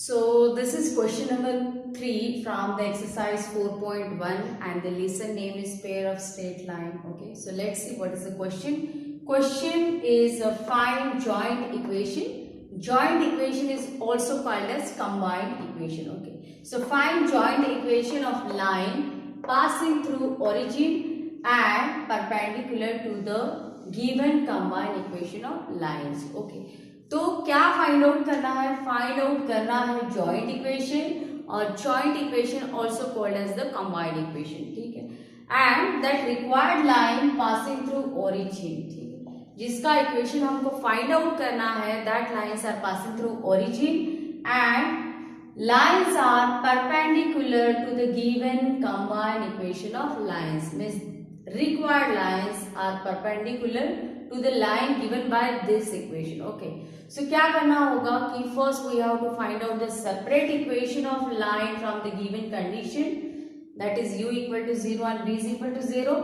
So this is question number 3 from the exercise 4.1 and the lesson name is pair of straight line. Okay, so let's see what is the question. Question is a find joint equation. Joint equation is also called as combined equation. Okay, so find joint equation of line passing through origin and perpendicular to the given combined equation of lines. Okay, तो क्या find out करना है? Find out करना है joint equation और joint equation also called as the combined equation. ठीक है, and that required line passing through origin. ठीक है, जिसका इक्वेशन हमको फाइंड आउट करना है that lines are passing through origin and lines are perpendicular to the given combined equation of lines. Means required lines are perpendicular to the line given by this equation. Okay, so क्या करना होगा कि first we have to find out the separate equation of line from the given condition, that is u equal to 0 and v is equal to 0,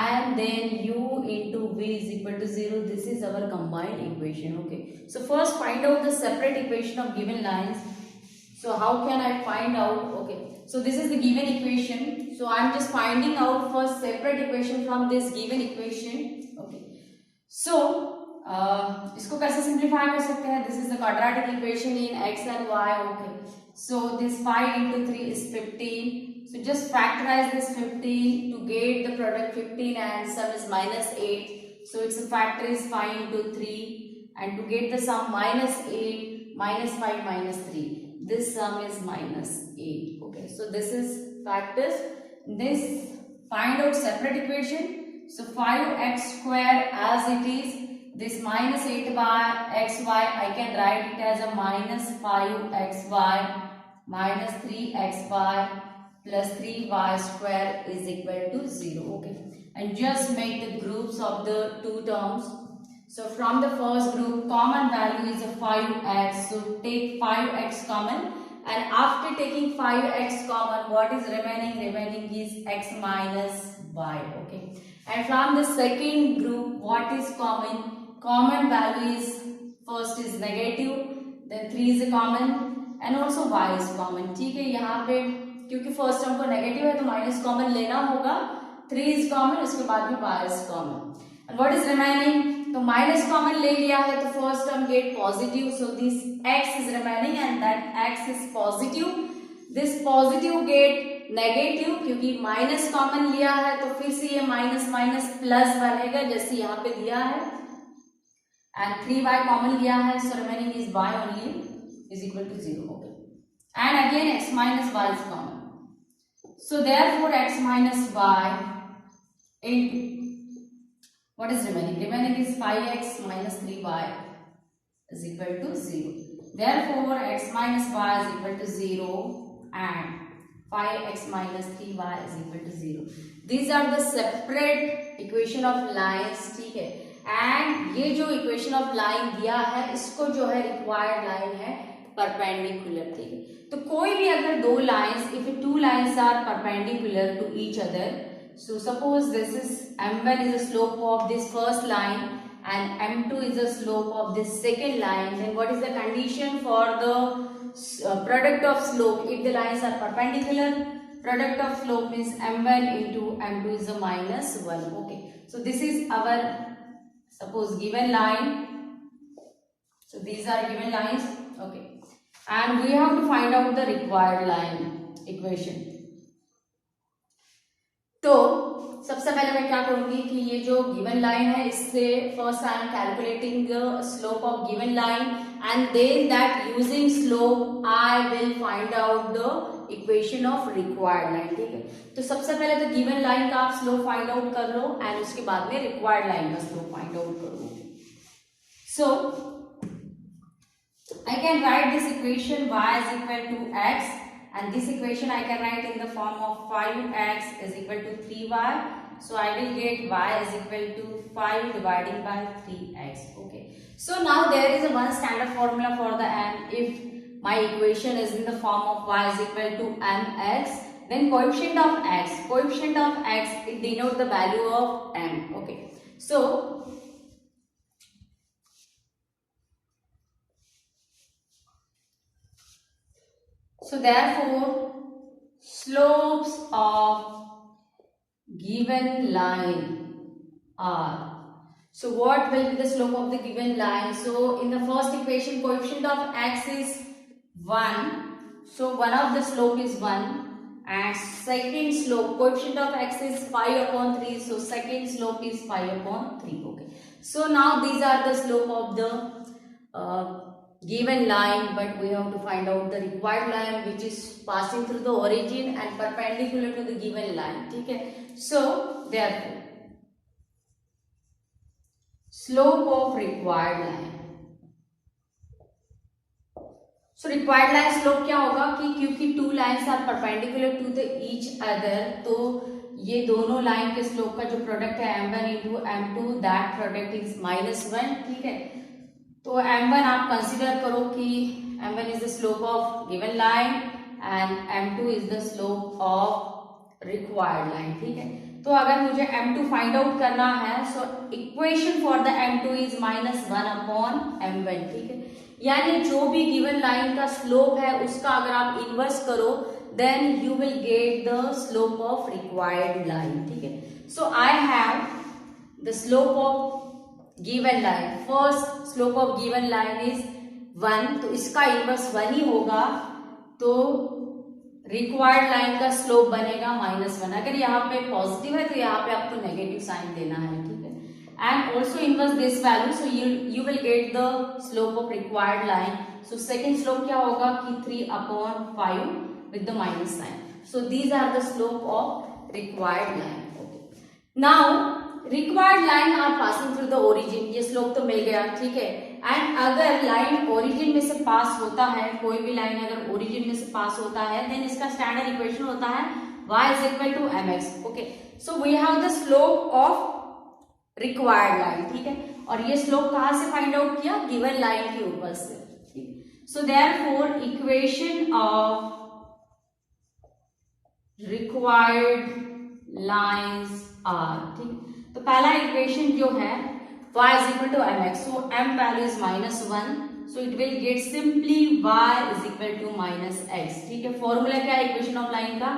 and then u into v is equal to 0. This is our combined equation. Okay, so first find out the separate equation of given lines. So how can I find out? Okay, so this is the given equation. So I am just finding out first separate equation from this given equation. Okay, so इसको कैसे simplify कर सकते हैं? This is the quadratic equation in x and y. Okay, so this 5 into 3 is 15. So just factorize this 15 to get the product 15 and sum is minus 8. So its factor is 5 into 3 and to get the sum minus 8 minus 5 minus 3. This sum is minus 8. Okay, so this is factors. This find out separate equation. So 5x square as it is. This minus 8 by xy I can write it as a minus 5xy minus 3xy plus 3y square is equal to 0. Okay, and just make the groups of the two terms. So from the first group, common value is a 5x. So take 5x common, and after taking 5x common, what is remaining? Remaining is x minus y. Okay, and from the second group, what is common? Common value is first is negative, then 3 is a common, and also y is common. ठीक है, यहाँ पे क्योंकि first term को negative है तो minus common लेना होगा. 3 इज कॉमन, उसके बाद में y is common. And what is remaining? तो माइनस कॉमन ले लिया है तो first term gate positive. So this x is remaining and that x is positive. This positive get negative क्योंकि माइनस कॉमन लिया है तो फिर से ये माइनस माइनस प्लस बनेगा जैसे यहाँ पे दिया है. एंड 3y कॉमन लिया है so remaining is y only is equal to 0. Okay, and again x minus y is common. So therefore x minus y into what is remaining? Remaining is 5x minus 3y is equal to 0. Therefore, x minus y is equal to 0 and 5x minus 3y is equal to 0. These are the separate equation of lines. ठीक है, and ये जो equation of line दिया है इसको जो है required line है perpendicular. ठीक है, तो कोई भी अगर दो lines, if two lines are perpendicular to each other, so suppose this is m1 is the slope of this first line and m2 is the slope of this second line, then what is the condition for the product of slope? If the lines are perpendicular, product of slope is m1 into m2 is a minus 1. Okay, so this is our suppose given line. So these are given lines. Okay, and we have to find out the required line equation. तो सबसे पहले मैं क्या करूंगी कि ये जो given line है इससे first I am calculating the slope of given line and then that using slope I will find out the equation of required line. ठीक है, तो सबसे पहले तो गिवन लाइन का आप स्लोप फाइंड आउट कर लो एंड उसके बाद में रिक्वायर्ड लाइन का स्लोप फाइंड आउट करो. So I can write this equation y is equal to x. And this equation I can write in the form of 5x is equal to 3y. So I will get y is equal to 5 dividing by 3x. Okay. So now there is a one standard formula for the m. If my equation is in the form of y is equal to mx, then coefficient of x, it denotes the value of m. Okay. So So therefore, slopes of given line are. So what will be the slope of the given line? So in the first equation, coefficient of x is 1. So one of the slope is 1, and second slope, coefficient of x is 5 upon 3. So second slope is 5 upon 3. Okay. So now these are the slope of the given line, but we have to find out the required line which is passing through the origin and perpendicular to the given line. Okay. So therefore, slope of required line. So required line slope क्या होगा कि क्योंकि two lines are perpendicular to the each other, तो ये दोनों line के slope का जो प्रोडक्ट है m1 into m2, that product is -1. ठीक है, तो m1 आप कंसिडर करो कि m1 is the slope of given line and m2 is the slope of required line. ठीक है, तो अगर मुझे m2 फाइंड आउट करना है, so equation for the m2 is -1 upon m1. ठीक है, यानी जो भी गिवन लाइन का स्लोप है उसका अगर आप इन्वर्स करो, then you will get the slope of required line. ठीक है, so I have the slope of given line. First slope of given line is 1, तो इसका इन्वर्स 1 ही होगा, तो रिक्वायर्ड लाइन का स्लोप बनेगा -1. अगर यहाँ पे पॉजिटिव है तो यहाँ पे आपको नेगेटिव साइन देना है. ठीक है, and also inverse this value, so you will get the slope of required line. So second slope क्या होगा कि 3 upon 5 with the minus sign. So these are the slope of required line. Okay, now required line are passing through the origin. ये slope तो मिल गया. ठीक है, and अगर line origin में से पास होता है, कोई भी लाइन अगर origin में से पास होता है, then इसका स्टैंडर्ड इक्वेशन होता है y is equal to mx. Okay, so we have the slope of required line. ठीक है, और ये स्लोप कहां से फाइंड आउट किया? गिवन लाइन के ऊपर से. So therefore equation of required lines are. ठीक, तो पहला इक्वेशन जो है y is equal to mx, so m value is -1, so it will get simply y is equal to -x. ठीक है, फॉर्मूला क्या है इक्वेशन ऑफ लाइन का?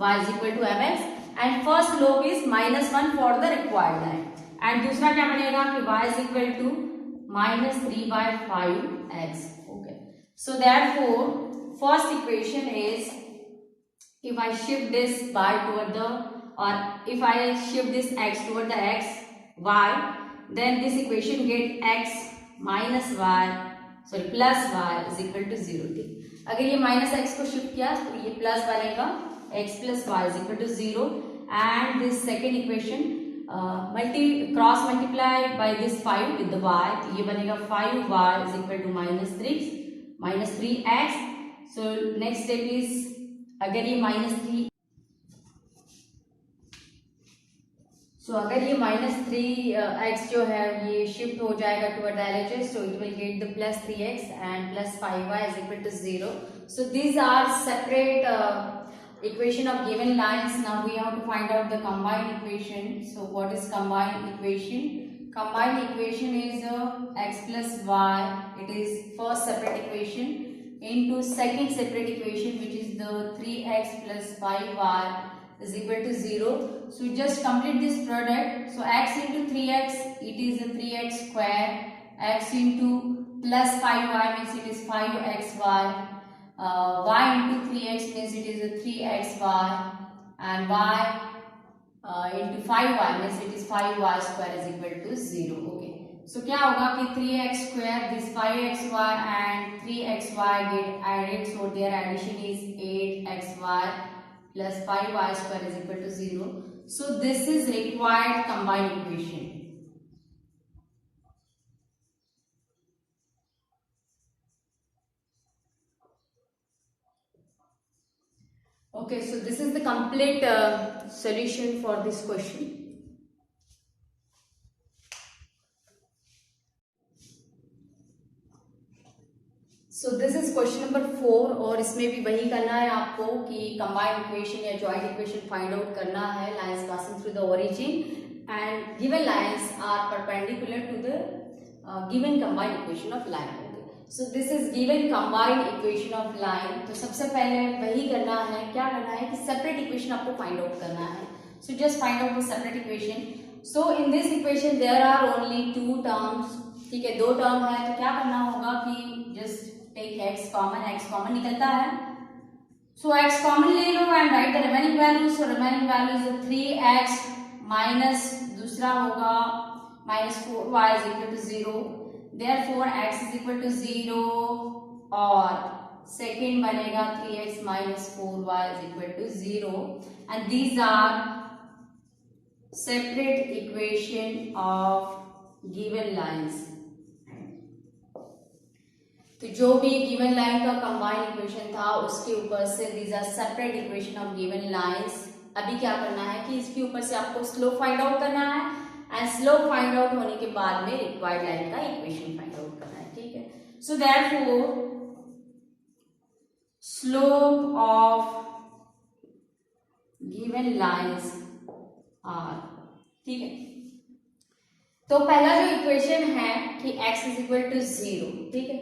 y is equal to mx, and first slope is -1 for the required line. And दूसरा क्या बनेगा कि y is equal to -3/5x. Okay, so therefore first equation is, if I shift this y toward the, or if I shift this x toward the x y, then this equation get x minus y, sorry plus y is equal to 0. ठीक, अगर ये minus x को shift किया तो ये plus बनेगा, x plus y is equal to 0, and this second equation cross multiply by this 5 with the y, तो ये बनेगा 5y is equal to -3x. So next step is, अगर ये अगर ये -3x जो है ये शिफ्ट हो जाएगा toward the LHS, so it will get the +3x and +5y is equal to 0. So these are separate equation of given lines. Now we have to find out the combined equation. So what is combined equation? Combined equation is x plus y, it is first separate equation, into second separate equation which is the 3x plus 5y is equal to 0. So just complete this product. So x into 3x, it is a 3x square, x into plus 5y means it is 5xy, y into 3x means it is a 3xy, and y into 5y means it is 5y square is equal to 0. Okay, so क्या होगा कि 3x square, this 5xy and 3xy get added, so their addition is 8xy plus 5y square is equal to 0. So this is required combined equation. Okay, so this is the complete solution for this question. So this is question number 4, और इसमें भी वही करना है आपको कि combined equation या joint equation find out करना है. Lines passing through the origin and given lines are perpendicular to the given combined equation of line. Okay. So this is given combined equation of line. तो सबसे पहले वही करना है, क्या करना है कि सेपरेट इक्वेशन आपको फाइंड आउट करना है। So just find out the separate equation. So in this equation there are only 2 terms, ठीक है, 2 टर्म है। तो क्या करना होगा कि जस्ट टेक x कॉमन निकलता है। सो x कॉमन ले लो and write the remaining value. So remaining value is 3x minus दूसरा होगा minus 4y is equal to 0। Therefore x is equal to 0 और second बनेगा 3x minus 4y is equal to 0 and these are separate equation of given lines। तो जो भी given line का combined equation था उसके ऊपर से these are separate equation of given lines। अभी क्या करना है कि इसके ऊपर से आपको slope find out करना है एंड स्लोप फाइंड आउट होने के बाद में रिक्वायर्ड लाइन का इक्वेशन फाइंड आउट करना है, ठीक है। So therefore slope of given lines are, ठीक है। तो पहला जो इक्वेशन है कि x इज इक्वल टू 0, ठीक है।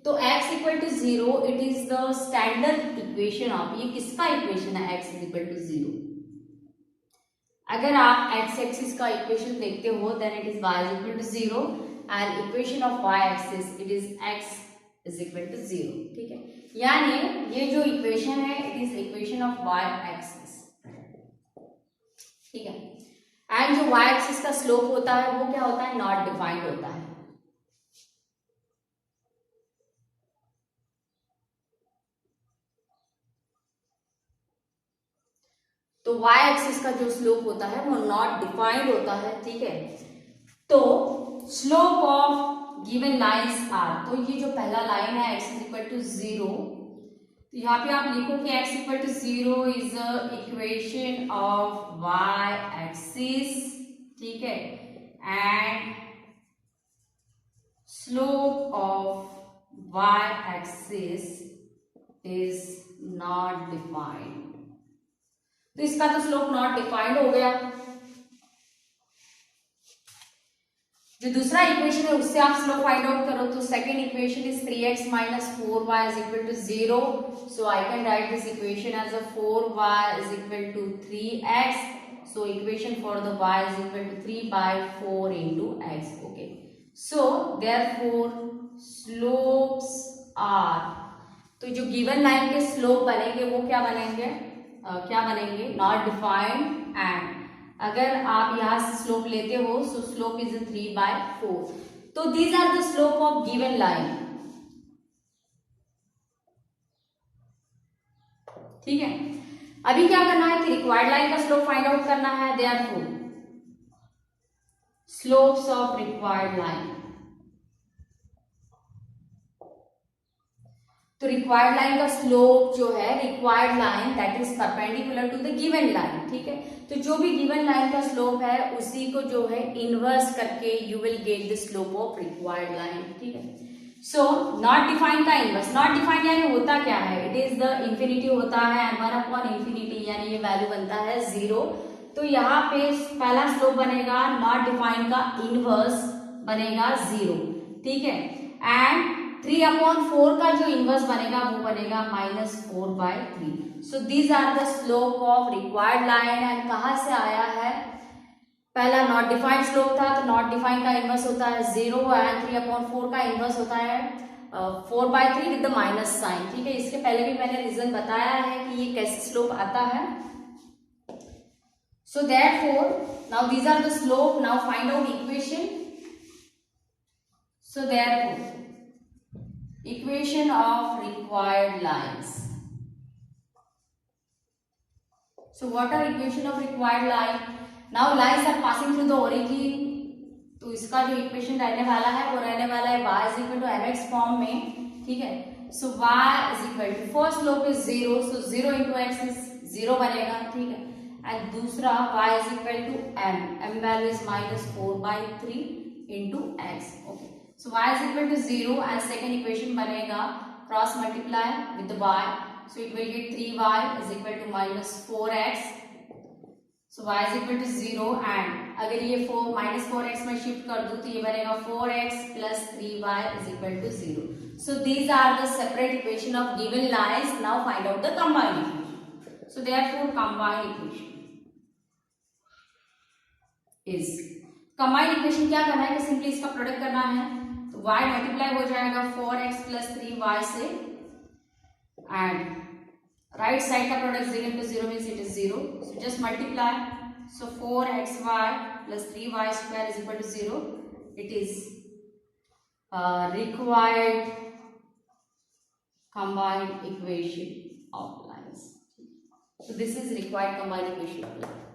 तो x equal to 0 it is the standard equation of, ये किसका इक्वेशन है x इज इक्वल टू 0। अगर आप x एक्सिस का इक्वेशन देखते हो then it is y is equal to 0 and equation of y axis it is x is equal to 0, ठीक है। यानी ये जो इक्वेशन है it is equation of y axis, ठीक है। एंड जो y एक्सिस का स्लोप होता है वो क्या होता है, नॉट डिफाइंड होता है। तो y एक्सिस का जो स्लोप होता है वो नॉट डिफाइंड होता है, ठीक है। तो slope of given lines are, तो ये जो पहला लाइन है x इज इक्वल टू 0, तो यहाँ पे आप लिखो कि x equal to 0 is equation of y axis, ठीक है, and slope of y axis is not defined. तो इसका तो स्लोप नॉट डिफाइंड हो गया। जो दूसरा इक्वेशन है उससे आप स्लोप फाइंड आउट करो। तो second equation is 3x minus 4y is equal to 0, so I can write this equation as a 4y is equal to 3x, so equation for the y is equal to 3 by 4 into x, okay। So therefore slopes are, तो जो given line के slope बनेंगे वो क्या बनेंगे, not defined. And अगर आप यहां से स्लोप लेते हो सो स्लोप इज 3 by 4। तो these are the slope of given line, ठीक है। अभी क्या करना है कि रिक्वायर्ड लाइन का स्लोप फाइंड आउट करना है। Therefore slopes of required line, तो रिक्वायर्ड लाइन का स्लोप जो है, required line that is perpendicular to the given line, ठीक है। तो जो भी गिवन लाइन का स्लोप है उसी को जो है इनवर्स करके you will get the slope of required line, ठीक है। सो नॉट डिफाइंड का इनवर्स, नॉट डिफाइंड यानी होता क्या है, इट इज द इंफिनिटी होता है एंड 1/इंफिनिटी यानी ये वैल्यू बनता है 0। तो यहाँ पे पहला स्लोप बनेगा नॉट डिफाइंड का इनवर्स बनेगा 0, ठीक है। एंड 3/4 का जो इनवर्स बनेगा वो बनेगा -4/3। So these are the slope of required line. And कहाँ से आया है, पहला नॉट डिफाइंड स्लोप था तो नॉट डिफाइंड का इनवर्स होता है 0 एंड 3/4 का इनवर्स होता है 4/3 विद द माइनस साइन, ठीक है। इसके पहले भी मैंने रीजन बताया है कि ये कैसे स्लोप आता है। So therefore now these are the slope, now find out equation. So therefore equation of required lines, so what are equation of required line, now lines are passing through the origin, तो इसका जो equation रहने वाला है वो रहने वाला है y is equal to mx form में, ठीक है। so y is equal to first slope is 0, so 0 into x is 0 बनेगा, ठीक है। एंड दूसरा y is equal to m value is -4/3 into x, okay। So y is equal to 0 and second equation बनेगा cross multiply with the y, so it will get 3y is equal to -4x, so y is equal to 0 and अगर ये 4 में shift कर दूं तो ये बनेगा 4x plus 3y is equal to 0. So these are the separate equation of given lines. Now find out the combined equation. So therefore combined equation is, combined equation क्या करना है कि सिंपली इसका प्रोडक्ट करना है. तो y मल्टीप्लाई हो जाएगा 4x प्लस 3y से एंड right side का product is equal to 0 means it is 0. So just multiply. So 4xy plus 3y square is equal to 0. It is required combined equation of lines. So this is required combined equation of lines.